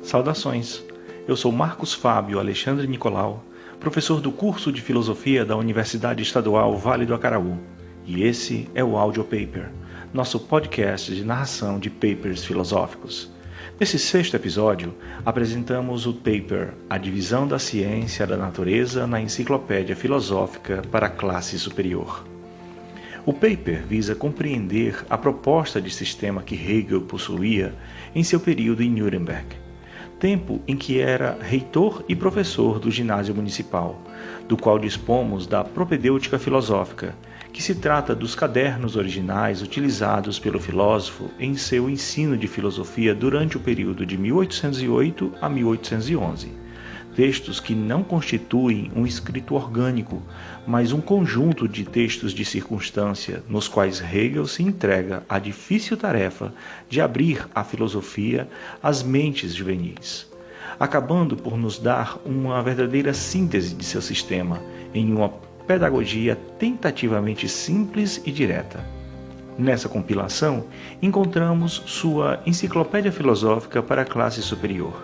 Saudações! Eu sou Marcos Fábio Alexandre Nicolau, professor do curso de Filosofia da Universidade Estadual Vale do Acaraú, e esse é o Audio Paper, nosso podcast de narração de papers filosóficos. Nesse sexto episódio, apresentamos o paper A Divisão da Ciência da Natureza na Enciclopédia Filosófica para a Classe Superior. O paper visa compreender a proposta de sistema que Hegel possuía em seu período em Nuremberg, tempo em que era reitor e professor do ginásio municipal, do qual dispomos da Propedêutica Filosófica, que se trata dos cadernos originais utilizados pelo filósofo em seu ensino de filosofia durante o período de 1808 a 1811. Textos que não constituem um escrito orgânico, mas um conjunto de textos de circunstância nos quais Hegel se entrega à difícil tarefa de abrir a filosofia às mentes juvenis, acabando por nos dar uma verdadeira síntese de seu sistema em uma pedagogia tentativamente simples e direta. Nessa compilação, encontramos sua Enciclopédia Filosófica para a Classe Superior,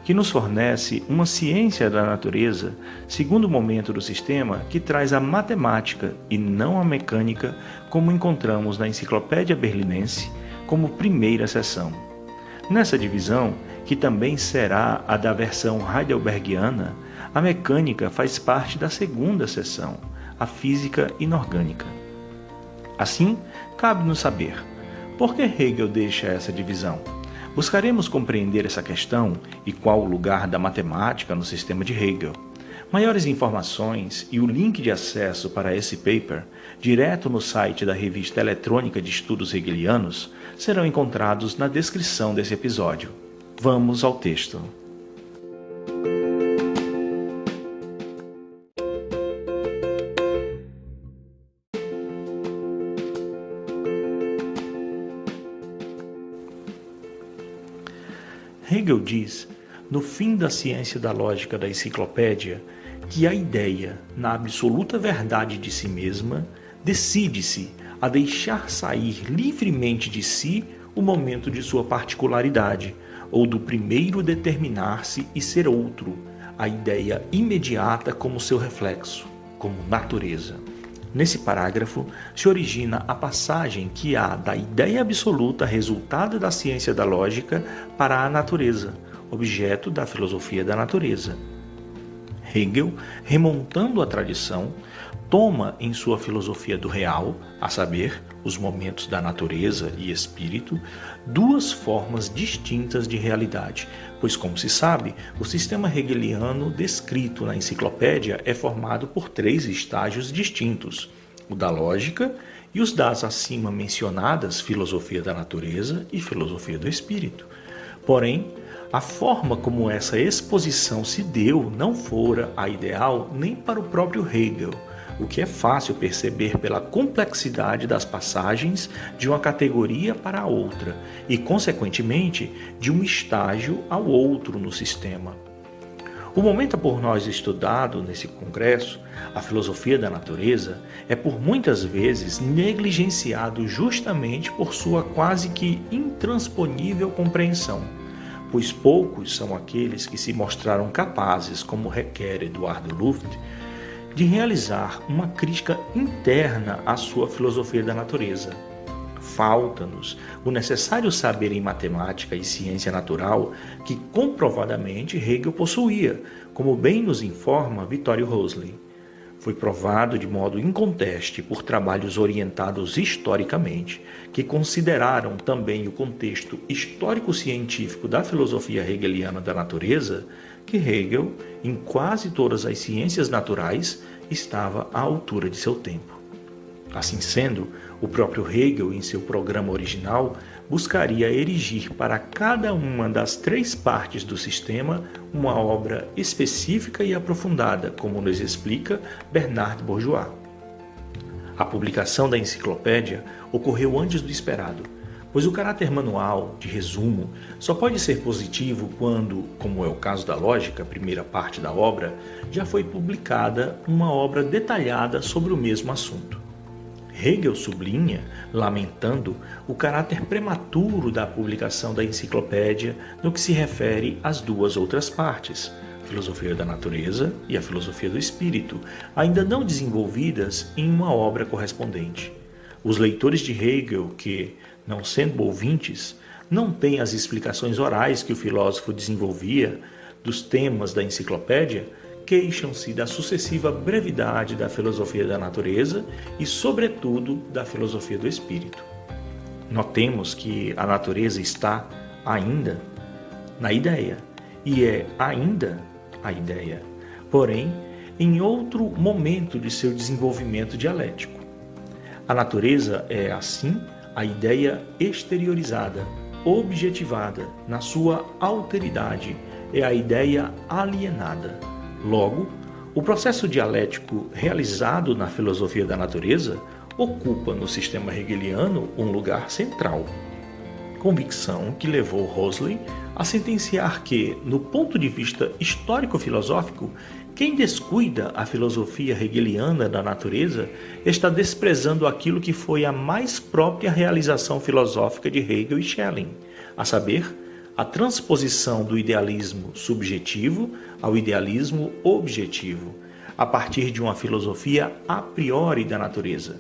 que nos fornece uma ciência da natureza, segundo momento do sistema, que traz a matemática e não a mecânica, como encontramos na Enciclopédia Berlinense, como primeira seção. Nessa divisão, que também será a da versão heidelbergiana, a mecânica faz parte da segunda seção, a física inorgânica. Assim, cabe-nos saber, por que Hegel deixa essa divisão? Buscaremos compreender essa questão e qual o lugar da matemática no sistema de Hegel. Maiores informações e o link de acesso para esse paper, direto no site da Revista Eletrônica de Estudos Hegelianos, serão encontrados na descrição desse episódio. Vamos ao texto. Hegel diz, no fim da ciência da lógica da enciclopédia, que a ideia, na absoluta verdade de si mesma, decide-se a deixar sair livremente de si o momento de sua particularidade, ou do primeiro determinar-se e ser outro, a ideia imediata como seu reflexo, como natureza. Nesse parágrafo se origina a passagem que há da ideia absoluta resultada da ciência da lógica para a natureza, objeto da filosofia da natureza. Hegel, remontando a tradição, toma em sua filosofia do real, a saber, os momentos da natureza e espírito, duas formas distintas de realidade, pois, como se sabe, o sistema hegeliano descrito na enciclopédia é formado por três estágios distintos, o da lógica e os das acima mencionadas filosofia da natureza e filosofia do espírito. Porém, a forma como essa exposição se deu não fora a ideal nem para o próprio Hegel, o que é fácil perceber pela complexidade das passagens de uma categoria para a outra e, consequentemente, de um estágio ao outro no sistema. O momento por nós estudado nesse congresso, a filosofia da natureza, é por muitas vezes negligenciado justamente por sua quase que intransponível compreensão, pois poucos são aqueles que se mostraram capazes, como requer Eduardo Luft, de realizar uma crítica interna à sua filosofia da natureza. Falta-nos o necessário saber em matemática e ciência natural que comprovadamente Hegel possuía, como bem nos informa Vittorio Rosley. Foi provado de modo inconteste por trabalhos orientados historicamente, que consideraram também o contexto histórico-científico da filosofia hegeliana da natureza, que Hegel, em quase todas as ciências naturais, estava à altura de seu tempo. Assim sendo, o próprio Hegel, em seu programa original, buscaria erigir para cada uma das três partes do sistema uma obra específica e aprofundada, como nos explica Bernard Bourgeois. A publicação da enciclopédia ocorreu antes do esperado, pois o caráter manual, de resumo, só pode ser positivo quando, como é o caso da lógica, primeira parte da obra, já foi publicada uma obra detalhada sobre o mesmo assunto. Hegel sublinha, lamentando, o caráter prematuro da publicação da enciclopédia no que se refere às duas outras partes, a filosofia da natureza e a filosofia do espírito, ainda não desenvolvidas em uma obra correspondente. Os leitores de Hegel que, não sendo ouvintes, não têm as explicações orais que o filósofo desenvolvia dos temas da enciclopédia, queixam-se da sucessiva brevidade da filosofia da natureza e, sobretudo, da filosofia do espírito. Notemos que a natureza está ainda na ideia e é ainda a ideia, porém, em outro momento de seu desenvolvimento dialético. A natureza é, assim, a ideia exteriorizada, objetivada, na sua alteridade, é a ideia alienada. Logo, o processo dialético realizado na filosofia da natureza ocupa no sistema hegeliano um lugar central. Convicção que levou Rosling a sentenciar que, no ponto de vista histórico-filosófico, quem descuida a filosofia hegeliana da natureza está desprezando aquilo que foi a mais própria realização filosófica de Hegel e Schelling, a saber, a transposição do idealismo subjetivo ao idealismo objetivo, a partir de uma filosofia a priori da natureza.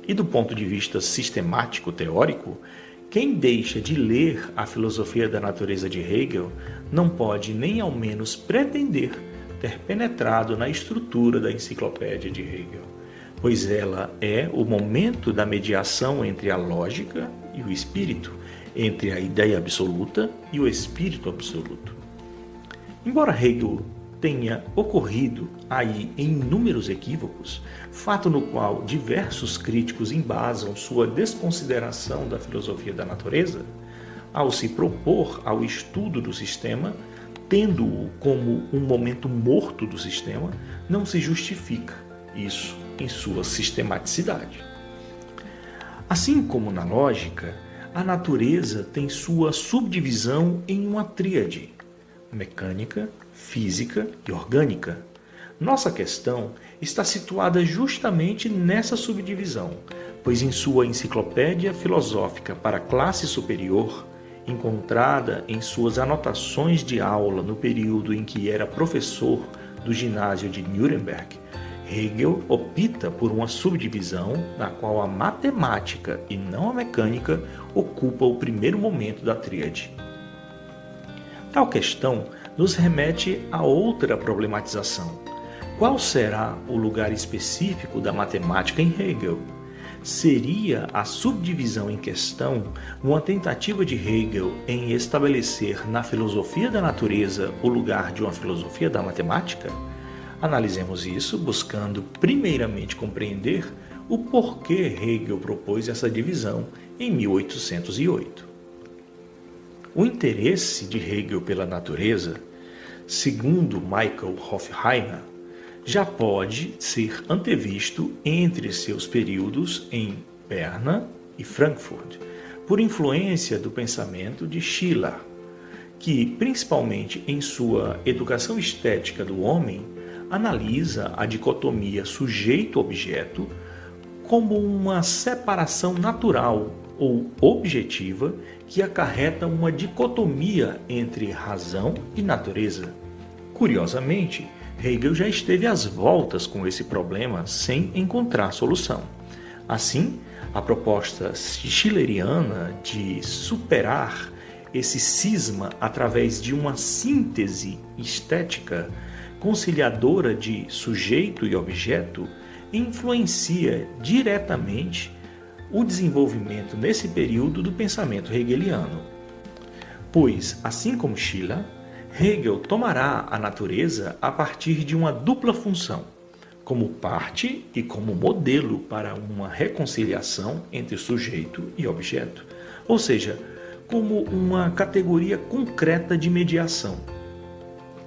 E do ponto de vista sistemático-teórico, quem deixa de ler a filosofia da natureza de Hegel não pode nem ao menos pretender ter penetrado na estrutura da enciclopédia de Hegel, pois ela é o momento da mediação entre a lógica e o espírito, entre a ideia absoluta e o espírito absoluto. Embora Hegel tenha ocorrido aí em inúmeros equívocos, fato no qual diversos críticos embasam sua desconsideração da filosofia da natureza, ao se propor ao estudo do sistema, tendo-o como um momento morto do sistema, não se justifica isso em sua sistematicidade. Assim como na lógica, a natureza tem sua subdivisão em uma tríade: mecânica, física e orgânica. Nossa questão está situada justamente nessa subdivisão, pois em sua enciclopédia filosófica para a classe superior, encontrada em suas anotações de aula no período em que era professor do ginásio de Nuremberg, Hegel opta por uma subdivisão na qual a matemática e não a mecânica ocupa o primeiro momento da tríade. Tal questão nos remete a outra problematização. Qual será o lugar específico da matemática em Hegel? Seria a subdivisão em questão uma tentativa de Hegel em estabelecer na filosofia da natureza o lugar de uma filosofia da matemática? Analisemos isso buscando primeiramente compreender o porquê Hegel propôs essa divisão em 1808. O interesse de Hegel pela natureza, segundo Michael Hofheimer, já pode ser antevisto entre seus períodos em Berna e Frankfurt, por influência do pensamento de Schiller, que, principalmente em sua Educação Estética do Homem, analisa a dicotomia sujeito-objeto como uma separação natural ou objetiva que acarreta uma dicotomia entre razão e natureza. Curiosamente, Hegel já esteve às voltas com esse problema sem encontrar solução. Assim, a proposta schilleriana de superar esse cisma através de uma síntese estética conciliadora de sujeito e objeto influencia diretamente o desenvolvimento nesse período do pensamento hegeliano. Pois, assim como Schiller, Hegel tomará a natureza a partir de uma dupla função, como parte e como modelo para uma reconciliação entre sujeito e objeto, ou seja, como uma categoria concreta de mediação.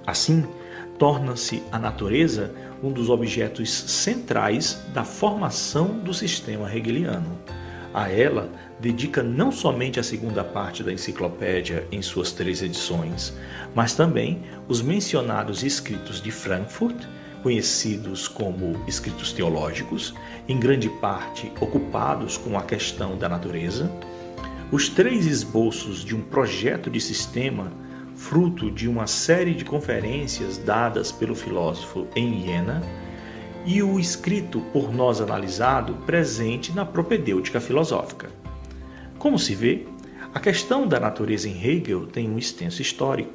Assim, torna-se a natureza um dos objetos centrais da formação do sistema hegeliano. A ela dedica não somente a segunda parte da enciclopédia em suas 3 edições, mas também os mencionados escritos de Frankfurt, conhecidos como escritos teológicos, em grande parte ocupados com a questão da natureza, os 3 esboços de um projeto de sistema, fruto de uma série de conferências dadas pelo filósofo em Iena, e o escrito por nós analisado presente na propedêutica filosófica. Como se vê, a questão da natureza em Hegel tem um extenso histórico,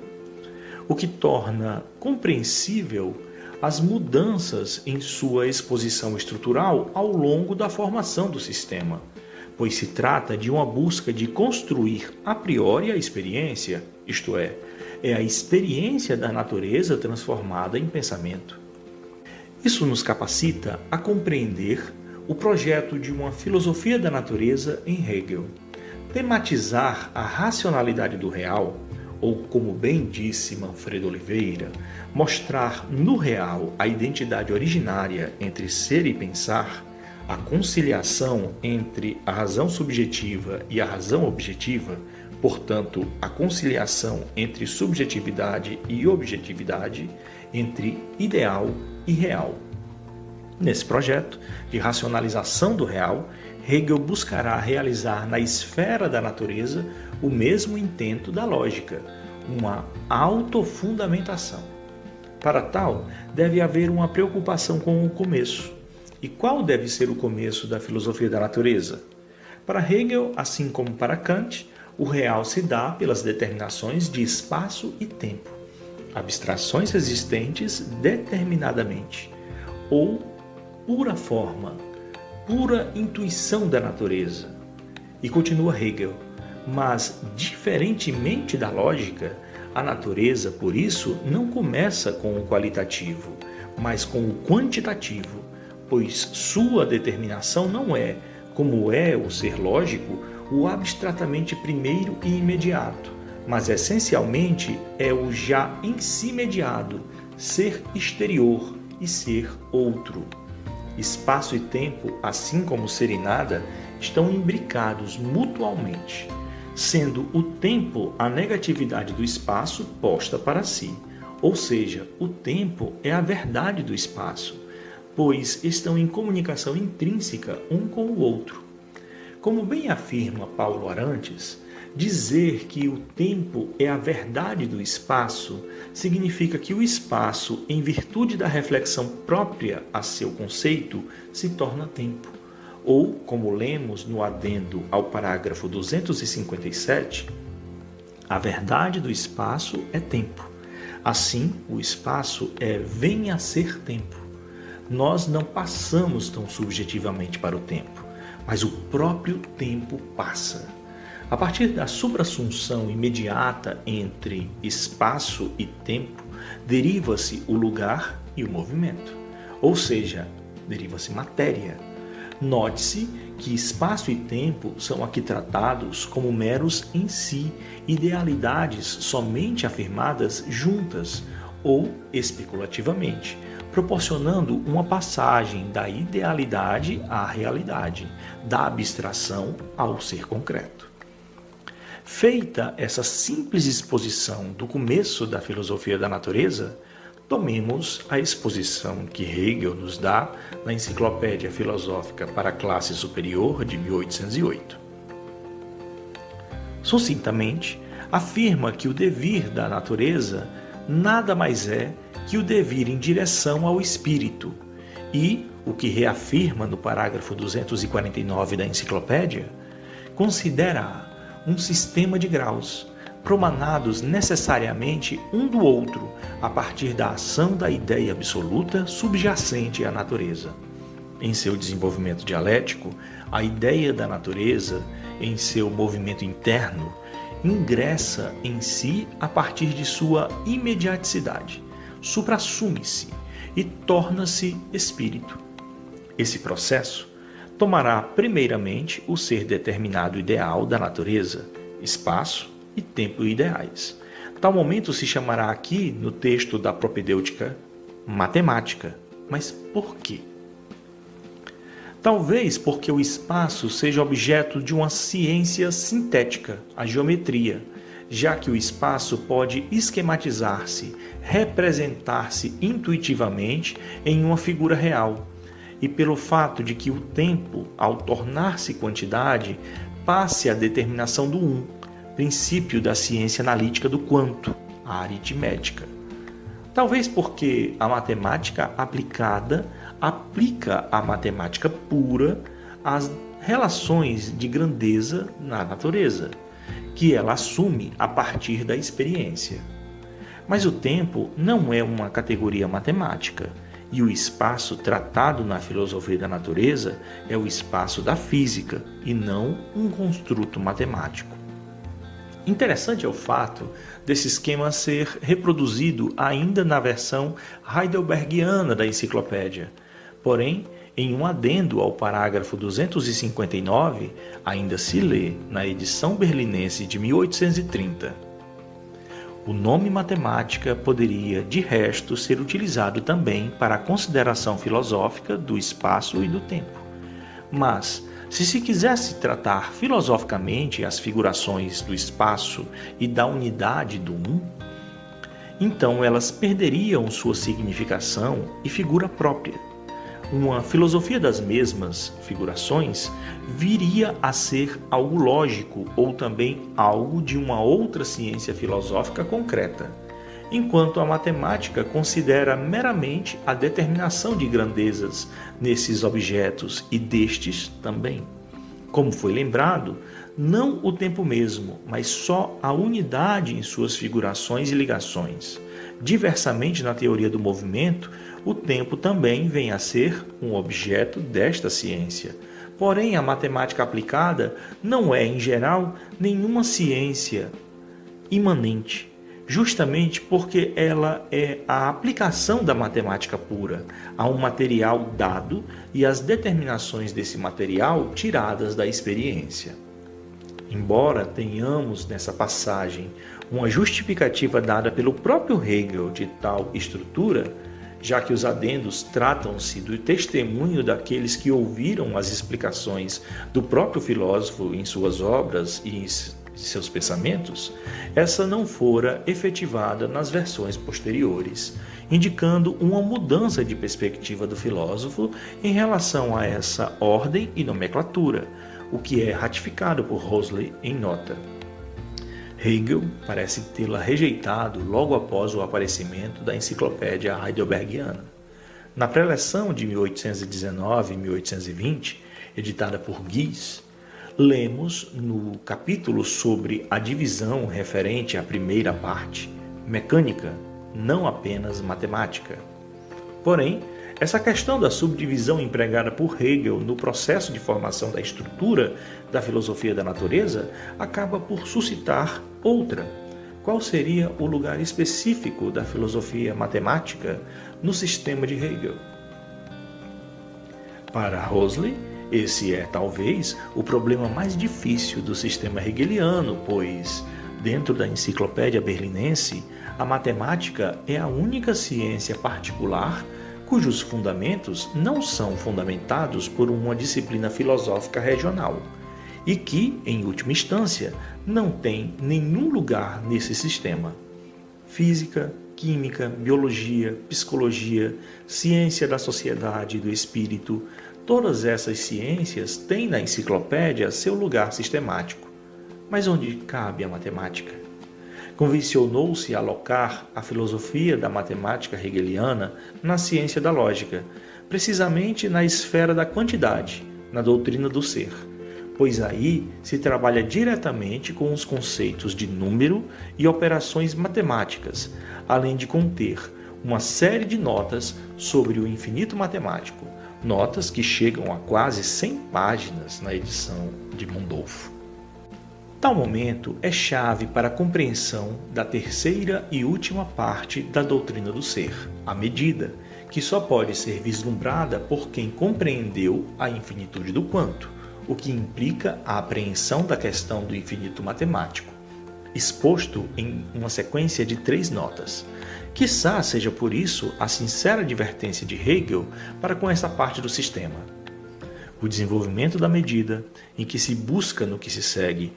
o que torna compreensível as mudanças em sua exposição estrutural ao longo da formação do sistema, pois se trata de uma busca de construir a priori a experiência, isto é a experiência da natureza transformada em pensamento. Isso nos capacita a compreender o projeto de uma filosofia da natureza em Hegel. Tematizar a racionalidade do real, ou como bem disse Manfredo Oliveira, mostrar no real a identidade originária entre ser e pensar, a conciliação entre a razão subjetiva e a razão objetiva, portanto, a conciliação entre subjetividade e objetividade, entre ideal e real. Nesse projeto de racionalização do real, Hegel buscará realizar na esfera da natureza o mesmo intento da lógica, uma autofundamentação. Para tal, deve haver uma preocupação com o começo. E qual deve ser o começo da filosofia da natureza? Para Hegel, assim como para Kant, o real se dá pelas determinações de espaço e tempo, abstrações existentes determinadamente, ou pura forma, pura intuição da natureza. E continua Hegel, mas, diferentemente da lógica, a natureza, por isso, não começa com o qualitativo, mas com o quantitativo, pois sua determinação não é, como é o ser lógico, o abstratamente primeiro e imediato, mas essencialmente é o já em si mediado, ser exterior e ser outro. Espaço e tempo, assim como ser e nada, estão imbricados mutualmente, sendo o tempo a negatividade do espaço posta para si, ou seja, o tempo é a verdade do espaço, pois estão em comunicação intrínseca um com o outro. Como bem afirma Paulo Arantes, dizer que o tempo é a verdade do espaço significa que o espaço, em virtude da reflexão própria a seu conceito, se torna tempo. Ou, como lemos no adendo ao parágrafo 257, a verdade do espaço é tempo. Assim, o espaço vem a ser tempo. Nós não passamos tão subjetivamente para o tempo, mas o próprio tempo passa. A partir da suprassunção imediata entre espaço e tempo, deriva-se o lugar e o movimento, ou seja, deriva-se matéria. Note-se que espaço e tempo são aqui tratados como meros em si, idealidades somente afirmadas juntas ou especulativamente, proporcionando uma passagem da idealidade à realidade, da abstração ao ser concreto. Feita essa simples exposição do começo da filosofia da natureza, tomemos a exposição que Hegel nos dá na Enciclopédia Filosófica para a Classe Superior de 1808. Sucintamente, afirma que o devir da natureza nada mais é que o devir em direção ao espírito e, o que reafirma no parágrafo 249 da enciclopédia, considera-a um sistema de graus, promanados necessariamente um do outro a partir da ação da ideia absoluta subjacente à natureza. Em seu desenvolvimento dialético, a ideia da natureza, em seu movimento interno, ingressa em si a partir de sua imediaticidade, suprassume-se e torna-se espírito. Esse processo tomará primeiramente o ser determinado ideal da natureza, espaço e tempo ideais. Tal momento se chamará aqui, no texto da propedêutica, matemática. Mas por quê? Talvez porque o espaço seja objeto de uma ciência sintética, a geometria, já que o espaço pode esquematizar-se, representar-se intuitivamente em uma figura real, e pelo fato de que o tempo, ao tornar-se quantidade, passe à determinação do princípio da ciência analítica do quanto, a aritmética. Talvez porque a matemática aplicada aplica a matemática pura às relações de grandeza na natureza, que ela assume a partir da experiência. Mas o tempo não é uma categoria matemática, e o espaço tratado na filosofia da natureza é o espaço da física e não um construto matemático. Interessante é o fato desse esquema ser reproduzido ainda na versão heidelbergiana da enciclopédia. Porém, em um adendo ao parágrafo 259, ainda se lê na edição berlinense de 1830. O nome matemática poderia, de resto, ser utilizado também para a consideração filosófica do espaço e do tempo. Mas, se quisesse tratar filosoficamente as figurações do espaço e da unidade do então elas perderiam sua significação e figura própria. Uma filosofia das mesmas figurações viria a ser algo lógico ou também algo de uma outra ciência filosófica concreta, enquanto a matemática considera meramente a determinação de grandezas nesses objetos e destes também. Como foi lembrado, não o tempo mesmo, mas só a unidade em suas figurações e ligações. Diversamente na teoria do movimento, o tempo também vem a ser um objeto desta ciência. Porém, a matemática aplicada não é, em geral, nenhuma ciência imanente, justamente porque ela é a aplicação da matemática pura a um material dado e as determinações desse material tiradas da experiência. Embora tenhamos nessa passagem uma justificativa dada pelo próprio Hegel de tal estrutura, já que os adendos tratam-se do testemunho daqueles que ouviram as explicações do próprio filósofo em suas obras e em seus pensamentos, essa não fora efetivada nas versões posteriores, indicando uma mudança de perspectiva do filósofo em relação a essa ordem e nomenclatura, o que é ratificado por Hösle em nota. Hegel parece tê-la rejeitado logo após o aparecimento da enciclopédia heidelbergiana. Na preleção de 1819 e 1820, editada por Gies, lemos no capítulo sobre a divisão referente à primeira parte, mecânica, não apenas matemática. Porém, essa questão da subdivisão empregada por Hegel no processo de formação da estrutura da filosofia da natureza acaba por suscitar outra. Qual seria o lugar específico da filosofia matemática no sistema de Hegel? Para Hösle, esse é talvez o problema mais difícil do sistema hegeliano, pois, dentro da enciclopédia berlinense, a matemática é a única ciência particular cujos fundamentos não são fundamentados por uma disciplina filosófica regional e que, em última instância, não tem nenhum lugar nesse sistema. Física, química, biologia, psicologia, ciência da sociedade e do espírito, todas essas ciências têm na enciclopédia seu lugar sistemático. Mas onde cabe a matemática? Convencionou-se alocar a filosofia da matemática hegeliana na ciência da lógica, precisamente na esfera da quantidade, na doutrina do ser, pois aí se trabalha diretamente com os conceitos de número e operações matemáticas, além de conter uma série de notas sobre o infinito matemático, notas que chegam a quase 100 páginas na edição de Mundolfo. Tal momento é chave para a compreensão da terceira e última parte da doutrina do ser, a medida, que só pode ser vislumbrada por quem compreendeu a infinitude do quanto, o que implica a apreensão da questão do infinito matemático, exposto em uma sequência de 3 notas. Quiçá seja por isso a sincera advertência de Hegel para com essa parte do sistema. O desenvolvimento da medida, em que se busca no que se segue,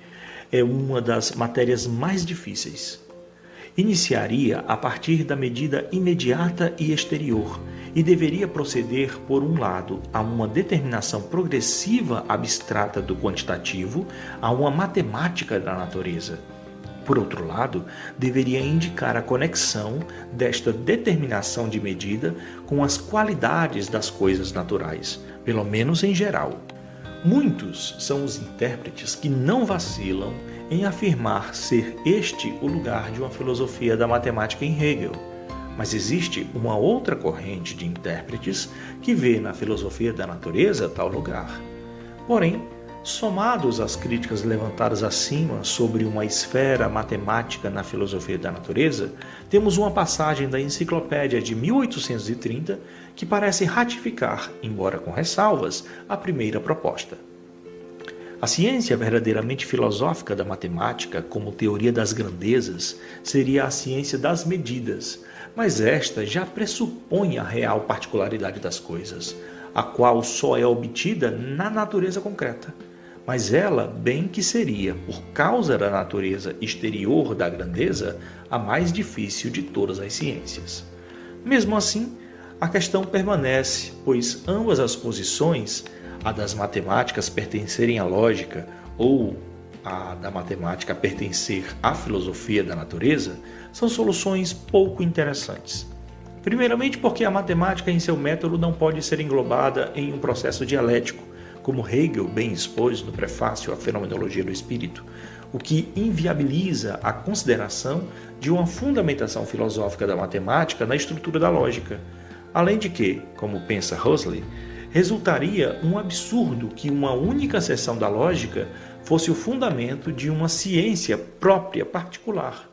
é uma das matérias mais difíceis. Iniciaria a partir da medida imediata e exterior e deveria proceder, por um lado, a uma determinação progressiva abstrata do quantitativo, a uma matemática da natureza. Por outro lado, deveria indicar a conexão desta determinação de medida com as qualidades das coisas naturais, pelo menos em geral. Muitos são os intérpretes que não vacilam em afirmar ser este o lugar de uma filosofia da matemática em Hegel, mas existe uma outra corrente de intérpretes que vê na filosofia da natureza tal lugar. Porém, somados às críticas levantadas acima sobre uma esfera matemática na filosofia da natureza, temos uma passagem da Enciclopédia de 1830 que parece ratificar, embora com ressalvas, a primeira proposta. A ciência verdadeiramente filosófica da matemática, como teoria das grandezas, seria a ciência das medidas, mas esta já pressupõe a real particularidade das coisas, a qual só é obtida na natureza concreta. Mas ela, bem que seria, por causa da natureza exterior da grandeza, a mais difícil de todas as ciências. Mesmo assim, a questão permanece, pois ambas as posições, a das matemáticas pertencerem à lógica ou a da matemática pertencer à filosofia da natureza, são soluções pouco interessantes. Primeiramente porque a matemática em seu método não pode ser englobada em um processo dialético, como Hegel bem expôs no prefácio à Fenomenologia do Espírito, o que inviabiliza a consideração de uma fundamentação filosófica da matemática na estrutura da lógica. Além de que, como pensa Huxley, resultaria um absurdo que uma única seção da lógica fosse o fundamento de uma ciência própria particular.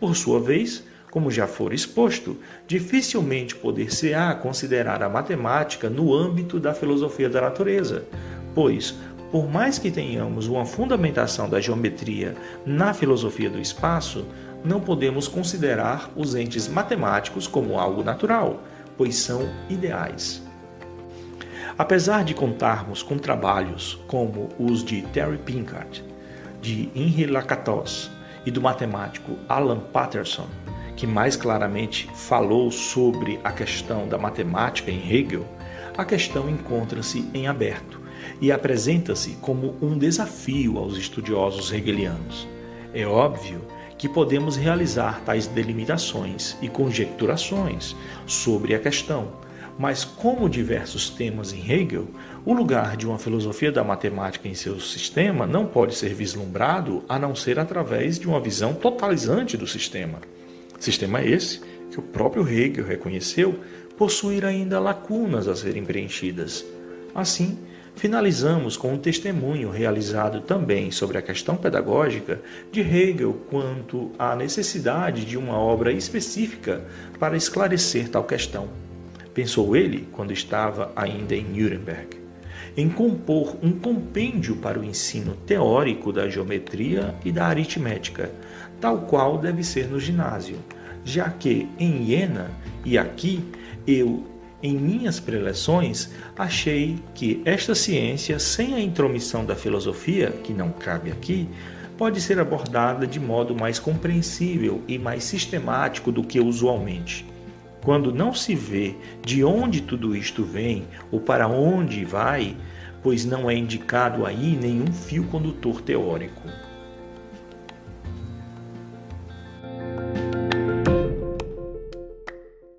Por sua vez, como já for exposto, dificilmente poder-se-á considerar a matemática no âmbito da filosofia da natureza, pois, por mais que tenhamos uma fundamentação da geometria na filosofia do espaço, não podemos considerar os entes matemáticos como algo natural, pois são ideais. Apesar de contarmos com trabalhos como os de Terry Pinckard, de Henri Lakatos e do matemático Alan Paterson, que mais claramente falou sobre a questão da matemática em Hegel, a questão encontra-se em aberto e apresenta-se como um desafio aos estudiosos hegelianos. É óbvio que podemos realizar tais delimitações e conjecturações sobre a questão, mas como diversos temas em Hegel, o lugar de uma filosofia da matemática em seu sistema não pode ser vislumbrado a não ser através de uma visão totalizante do sistema. Sistema esse que o próprio Hegel reconheceu possuir ainda lacunas a serem preenchidas. Assim, finalizamos com um testemunho realizado também sobre a questão pedagógica de Hegel quanto à necessidade de uma obra específica para esclarecer tal questão. Pensou ele, quando estava ainda em Nuremberg, em compor um compêndio para o ensino teórico da geometria e da aritmética, tal qual deve ser no ginásio, já que em Iena e aqui eu, em minhas preleções, achei que esta ciência, sem a intromissão da filosofia, que não cabe aqui, pode ser abordada de modo mais compreensível e mais sistemático do que usualmente. Quando não se vê de onde tudo isto vem ou para onde vai, pois não é indicado aí nenhum fio condutor teórico.